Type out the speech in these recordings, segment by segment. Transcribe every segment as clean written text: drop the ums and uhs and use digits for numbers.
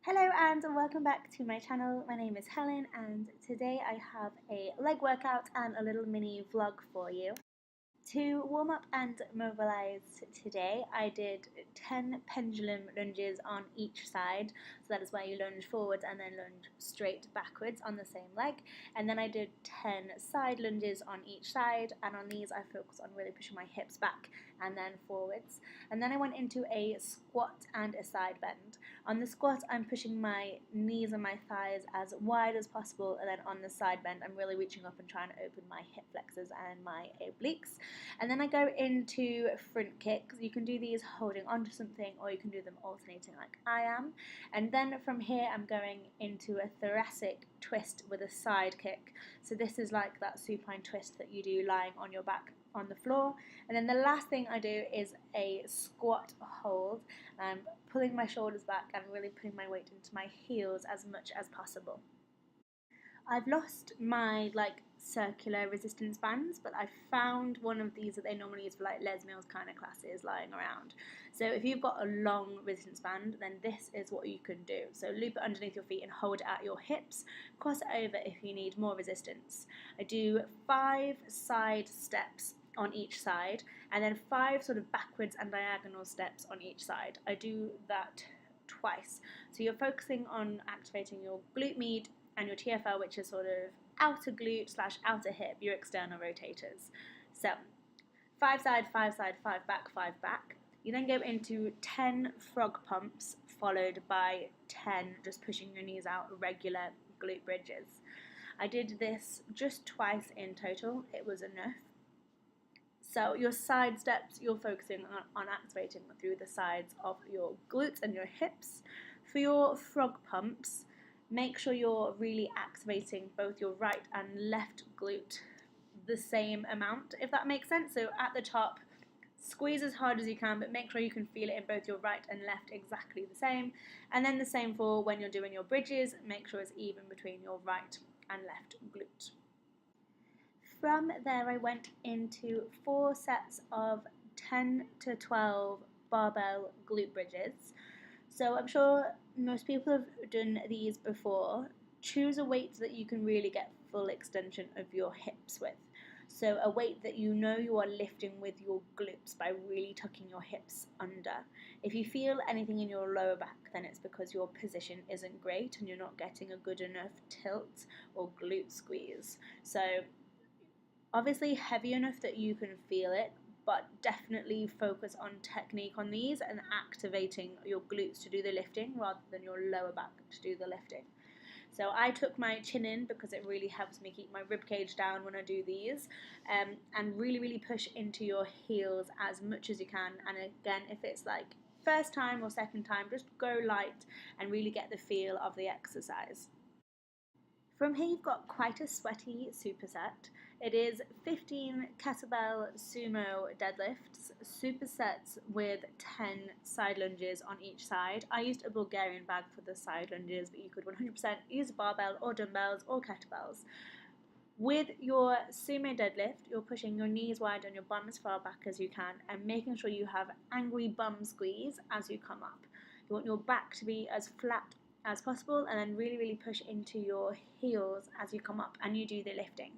Hello and welcome back to my channel. My name is Helen and today I have a leg workout and a little mini vlog for you. To warm up and mobilize today, I did 10 pendulum lunges on each side. So that is where you lunge forwards and then lunge straight backwards on the same leg. And then I did 10 side lunges on each side, and on these I focus on really pushing my hips back and then forwards. And then I went into a squat and a side bend. On the squat, I'm pushing my knees and my thighs as wide as possible, and then on the side bend, I'm really reaching up and trying to open my hip flexors and my obliques. And then I go into front kicks. You can do these holding onto something, or you can do them alternating like I am. And then from here, I'm going into a thoracic twist with a side kick. So this is like that supine twist that you do lying on your back on the floor. And then the last thing I do is a squat hold. I'm pulling my shoulders back and really putting my weight into my heels as much as possible. I've lost my circular resistance bands, but I found one of these that they normally use for Les Mills kind of classes lying around. So if you've got a long resistance band, then this is what you can do. So loop it underneath your feet and hold it at your hips. Cross it over if you need more resistance. I do 5 side steps on each side, and then 5 sort of backwards and diagonal steps on each side. I do that twice. So you're focusing on activating your glute med and your TFL, which is sort of outer glute / outer hip, your external rotators. So 5 side, 5 side, 5 back, 5 back. You then go into 10 frog pumps, followed by 10 just pushing your knees out, regular glute bridges. I did this just twice in total. It was enough. So your side steps, you're focusing on activating through the sides of your glutes and your hips. For your frog pumps, make sure you're really activating both your right and left glute the same amount, if that makes sense. So at the top, squeeze as hard as you can, but make sure you can feel it in both your right and left exactly the same. And then the same for when you're doing your bridges, make sure it's even between your right and left glute. From there, I went into 4 sets of 10 to 12 barbell glute bridges. So I'm sure most people have done these before. Choose a weight that you can really get full extension of your hips with. So a weight that you know you are lifting with your glutes by really tucking your hips under. If you feel anything in your lower back, then it's because your position isn't great and you're not getting a good enough tilt or glute squeeze. So obviously heavy enough that you can feel it, but definitely focus on technique on these and activating your glutes to do the lifting rather than your lower back to do the lifting. So I took my chin in because it really helps me keep my rib cage down when I do these, and really push into your heels as much as you can. And again, if it's like first time or second time, just go light and really get the feel of the exercise. From here you've got quite a sweaty superset. It is 15 kettlebell sumo deadlifts, supersets with 10 side lunges on each side. I used a Bulgarian bag for the side lunges, but you could 100% use a barbell or dumbbells or kettlebells. With your sumo deadlift, you're pushing your knees wide and your bum as far back as you can and making sure you have angry bum squeeze as you come up. You want your back to be as flat as possible, and then really push into your heels as you come up and you do the lifting.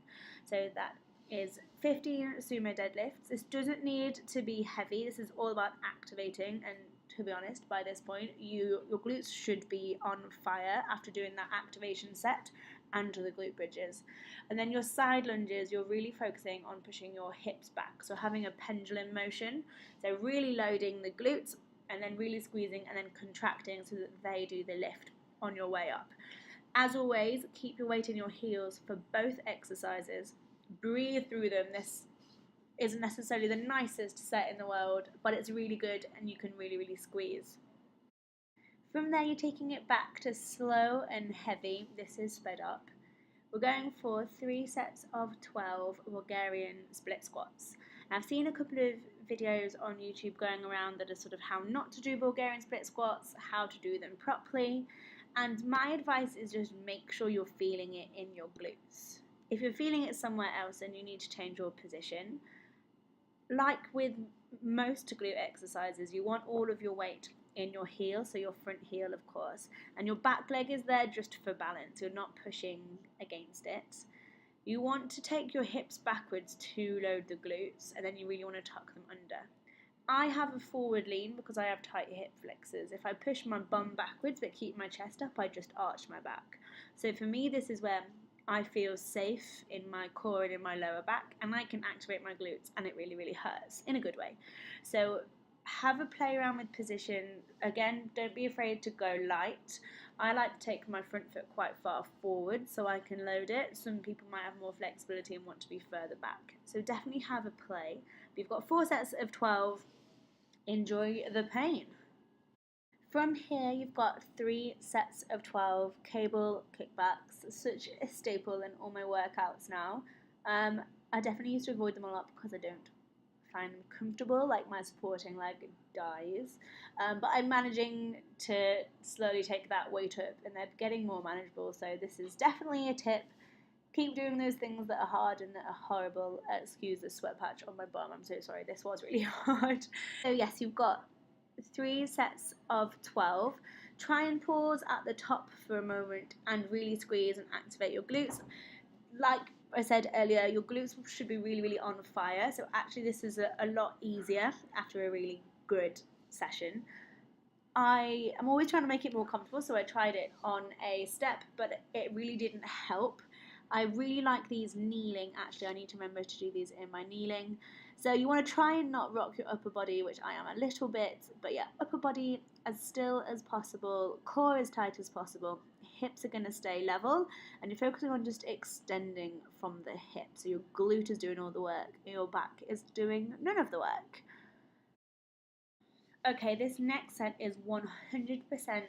So that is 15 sumo deadlifts. This doesn't need to be heavy. This is all about activating, and to be honest, by this point your glutes should be on fire after doing that activation set and the glute bridges. And then your side lunges, you're really focusing on pushing your hips back, so having a pendulum motion, so really loading the glutes and then really squeezing and then contracting so that they do the lift on your way up. As always, keep your weight in your heels for both exercises. Breathe through them. This isn't necessarily the nicest set in the world, but it's really good and you can really squeeze. From there, you're taking it back to slow and heavy. This is sped up. We're going for 3 sets of 12 Bulgarian split squats. Now, I've seen a couple of videos on YouTube going around that are sort of how not to do Bulgarian split squats, how to do them properly, and my advice is just make sure you're feeling it in your glutes. If you're feeling it somewhere else, then you need to change your position. Like with most glute exercises, you want all of your weight in your heel, so your front heel of course, and your back leg is there just for balance. You're not pushing against it. You want to take your hips backwards to load the glutes, and then you really want to tuck them under. I have a forward lean because I have tight hip flexors. If I push my bum backwards but keep my chest up, I just arch my back. So for me, this is where I feel safe in my core and in my lower back, and I can activate my glutes, and it really, really hurts in a good way. So have a play around with position. Again, don't be afraid to go light. I like to take my front foot quite far forward so I can load it. Some people might have more flexibility and want to be further back. So definitely have a play. We've got 4 sets of 12. Enjoy the pain. From here, you've got 3 sets of 12 cable kickbacks, such a staple in all my workouts now. I definitely used to avoid them a lot because I don't find them comfortable, like my supporting leg dies. But I'm managing to slowly take that weight up, and they're getting more manageable, so this is definitely a tip. Keep doing those things that are hard and that are horrible. Excuse the sweat patch on my bum, I'm so sorry, this was really hard. So yes, you've got 3 sets of 12. Try and pause at the top for a moment and really squeeze and activate your glutes. Like I said earlier, your glutes should be really, really on fire. So actually this is a lot easier after a really good session. I am always trying to make it more comfortable, so I tried it on a step, but it really didn't help. I really like these kneeling. Actually, I need to remember to do these in my kneeling. So you want to try and not rock your upper body, which I am a little bit, but yeah, upper body as still as possible, core as tight as possible, hips are going to stay level, and you're focusing on just extending from the hip. So your glute is doing all the work, your back is doing none of the work. Okay, this next set is 100%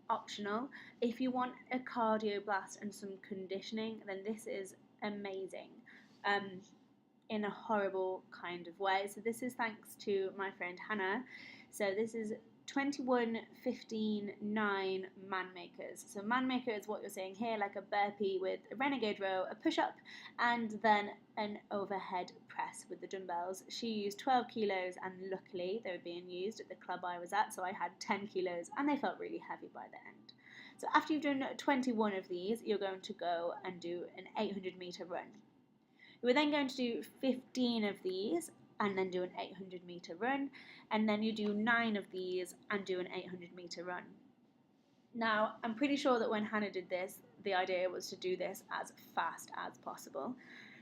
optional. If you want a cardio blast and some conditioning, then this is amazing in a horrible kind of way. So this is thanks to my friend Hannah. So this is 21, 15, 9 Manmakers. So Manmaker is what you're seeing here, like a burpee with a Renegade row, a push-up, and then an overhead press with the dumbbells. She used 12 kilos, and luckily they were being used at the club I was at, so I had 10 kilos, and they felt really heavy by the end. So after you've done 21 of these, you're going to go and do an 800-meter run. We're then going to do 15 of these, and then do an 800-meter run, and then you do 9 of these and do an 800-meter run. Now, I'm pretty sure that when Hannah did this, the idea was to do this as fast as possible.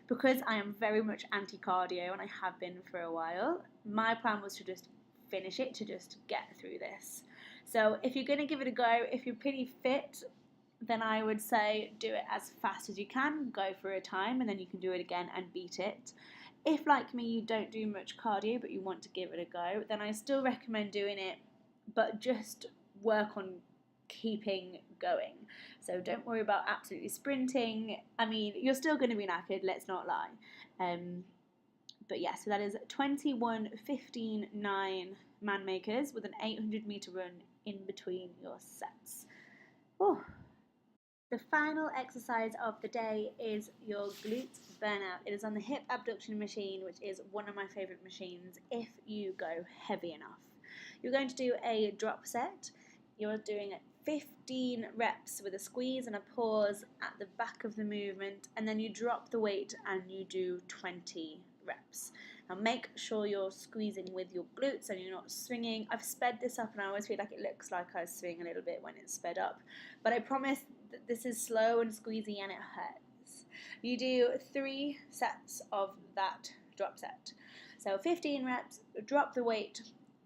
Because I am very much anti-cardio, and I have been for a while, my plan was to just finish it, to just get through this. So if you're going to give it a go, if you're pretty fit, then I would say do it as fast as you can, go for a time, and then you can do it again and beat it. If, like me, you don't do much cardio but you want to give it a go, then I still recommend doing it, but just work on keeping going. So don't worry about absolutely sprinting. I mean, you're still going to be knackered, let's not lie. But yeah, so that is 21, 15, 9 Manmakers with an 800-meter run in between your sets. Oh. The final exercise of the day is your glute burnout. It is on the hip abduction machine, which is one of my favourite machines if you go heavy enough. You're going to do a drop set. You're doing 15 reps with a squeeze and a pause at the back of the movement, and then you drop the weight and you do 20 reps. Now make sure you're squeezing with your glutes and you're not swinging. I've sped this up and I always feel like it looks like I was swinging a little bit when it's sped up, but I promise that this is slow and squeezy and it hurts. You do 3 sets of that drop set. So 15 reps, drop the weight,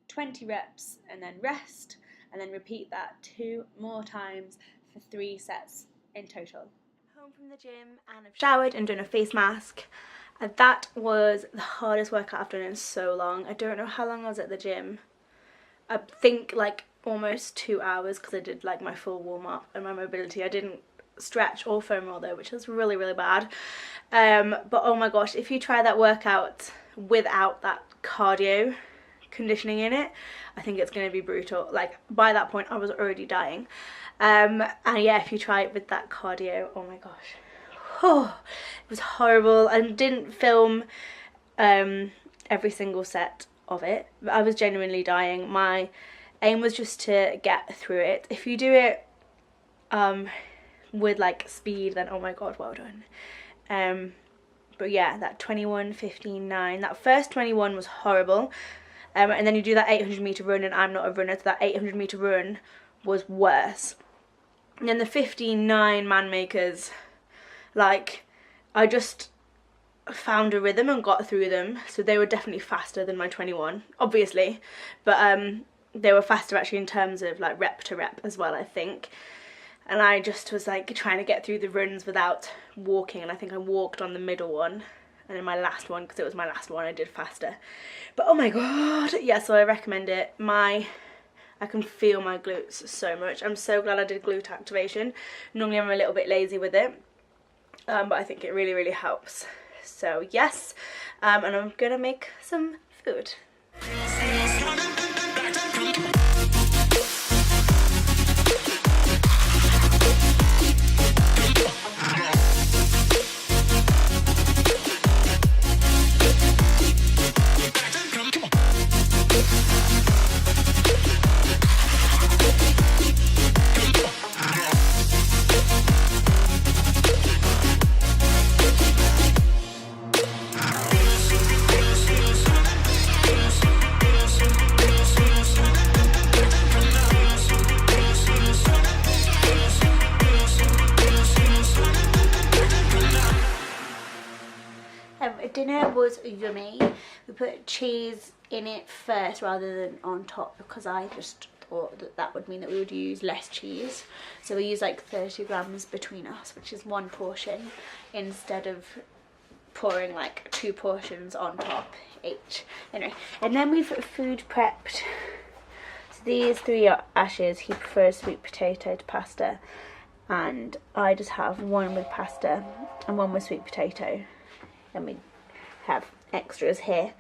20 reps, and then rest, and then repeat that 2 more times for 3 sets in total. Home from the gym and I've showered and done a face mask. And that was the hardest workout I've done in so long. I don't know how long I was at the gym. I think like almost 2 hours because I did like my full warm up and my mobility. I didn't stretch or foam roll though, which was really, really bad. But oh my gosh, if you try that workout without that cardio conditioning in it, I think it's going to be brutal. Like by that point I was already dying. And yeah, if you try it with that cardio, oh my gosh. Oh, it was horrible. I didn't film every single set of it, but I was genuinely dying. My Aim was just to get through it. If you do it with like speed, then oh my god, well done. But yeah, that 21, 15, 9, that first 21 was horrible. And then you do that 800 meter run, and I'm not a runner, so that 800 meter run was worse. And then the 15, 9 Manmakers, like, I just found a rhythm and got through them. So they were definitely faster than my 21, obviously, but they were faster actually in terms of like rep to rep as well, I think. And I just was like trying to get through the runs without walking, and I think I walked on the middle one, and in my last one, because it was my last one, I did faster. But oh my god, yeah, so I recommend it. I can feel my glutes so much. I'm so glad I did glute activation. Normally I'm a little bit lazy with it, but I think it really, really helps. So yes, and I'm gonna make some food. Dinner was yummy. We put cheese in it first rather than on top, because I just thought that that would mean that we would use less cheese. So we use like 30 grams between us, which is one portion, instead of pouring like 2 portions on top each. Anyway, and then we've food prepped. So these 3 are Ash's. He prefers sweet potato to pasta, and I just have one with pasta and one with sweet potato. And we have extras here,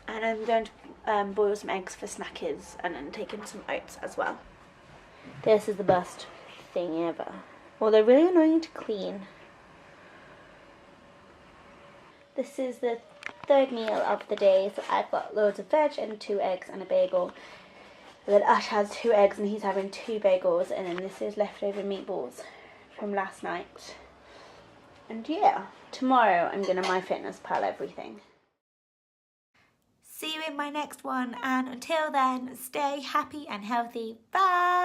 and I'm going to boil some eggs for snackers, and then take in some oats as well. This is the best thing ever. Well, they're really annoying to clean. This is the 3rd meal of the day, so I've got loads of veg and 2 eggs and a bagel. And then Ash has 2 eggs and he's having 2 bagels, and then this is leftover meatballs from last night. And yeah, tomorrow I'm gonna MyFitnessPal everything. See you in my next one, and until then, stay happy and healthy. Bye!